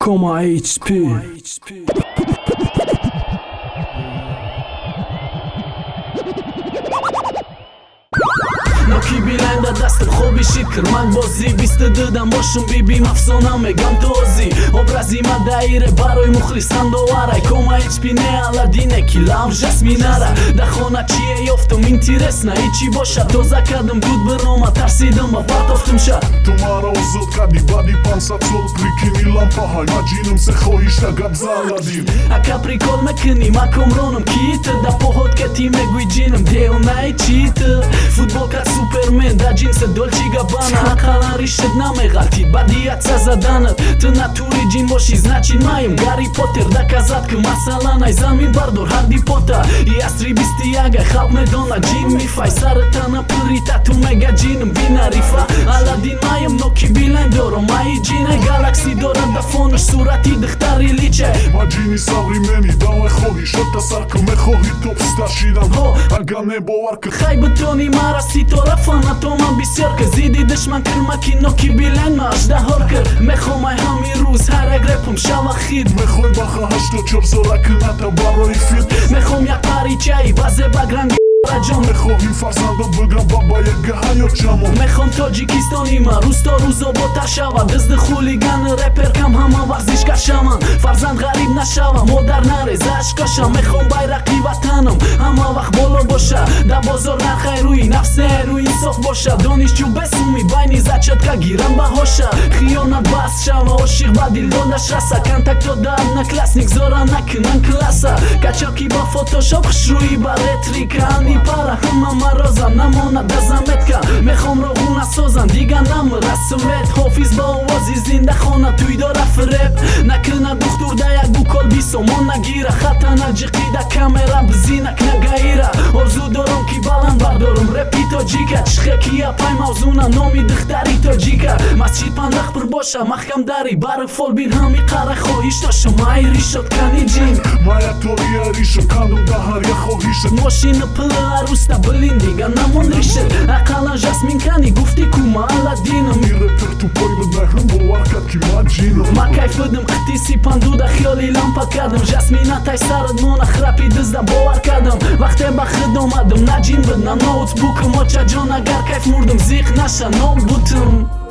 Koma HP. نوکی بیلنده دستم خوبی شید کرمک بازی 22 دم باشم بیبیم افسانه میگم توزی образи ма даире барои мухлисан доварай кома HP не аладдине ки лав жасминара да хона чие ёфтам интересна ичи боша тоза кардам дуд барома тарсидам ба партофтум ша ту маро озод кардӣ баъди 500 сол прикини лампаҳай ма ҷинам се хоҳишта гап заладим ака прикол мекунӣ ма комронам кит да поҳот ке ти мегӯи ҷинам деонаи чит футболка супермен да ҷинсе долчи габбана ақалан ришт намеғалтид бадиятса заданат ту натури ҷин бошӣ значит маем гарри потер доказат ки масалан ай замин бардор ҳарди пота и асри 21 ай халқ медонад ҷин мифай сари тана пури тату мега ҷинам бинарифа аладдин маем ноки билайн дорам маи ҷинай галакси дорад да фонуш сурати духтари личай ма ҷини савримени давай хоҳӣ шота сарка мехоҳӣ топстар шидан агар небовар ки хай бутони мара ситора фанатома бисёр ки зидди душман кирмаки ноки билайн ма аждаҳор кир мехомай ҳамин рӯз ҳар як репам шава хид мехоҳӣ баха 84 сола кӯната барои фит мехом як паричаи ба зебагранги раҷон мехоҳӣ фарзандам бигам баба яга ҳаёт ҷамон мехом тоҷикистони ма рӯз то рӯз ободтар шавад дизди хулиган реперкам ҳама варзишгар шаванд фарзанд ғариб нашавам модар нареза ашкошам мехом байрақи ватанам ҳама вақт боло боша да бозор нархай рӯи нафсе рӯи инсоф боша донишҷӯ бесуми байни зачатка гирам баҳоша хиёнат бас шава ошиқ ба дилдодаш раса контакто да одноклассник зора накунан класса качоки ба фотошоп хушрӯи ба ретрика пара ҳама марозам намонад да заметка мехом роғу насозам дига намра свет ҳофиз ба овози зинда хона туй дора фреб накуна духтур да як дукол бисомон нагира хатана ҷиқида камера бзинак нагаира орзу дорам ки баланд бардорам репи тоҷика чихекия пай мавзуна номи духтари тоҷика масҷид пандах пур боша маҳкам дари бары фолбин ҳами қара хоҳиш доша май ришот кани ҷин мая тория ришот кандум да ҳар як хоҳишат мошина пила аруста билин дига намон ришет ақалан жасмин кани гуфти ку ма аладдинам ин репер тупой буд меҳрум бовар кард ки ма ҷинам ма кайф будам қитиси пандуда хиёли лампа кардам жасминатай сарад мона храпи дизда бовар кардам вақте ба худ омадам на ҷин буд на ноутбукам очаҷон агар кайф мурдам зиқ наша нобутам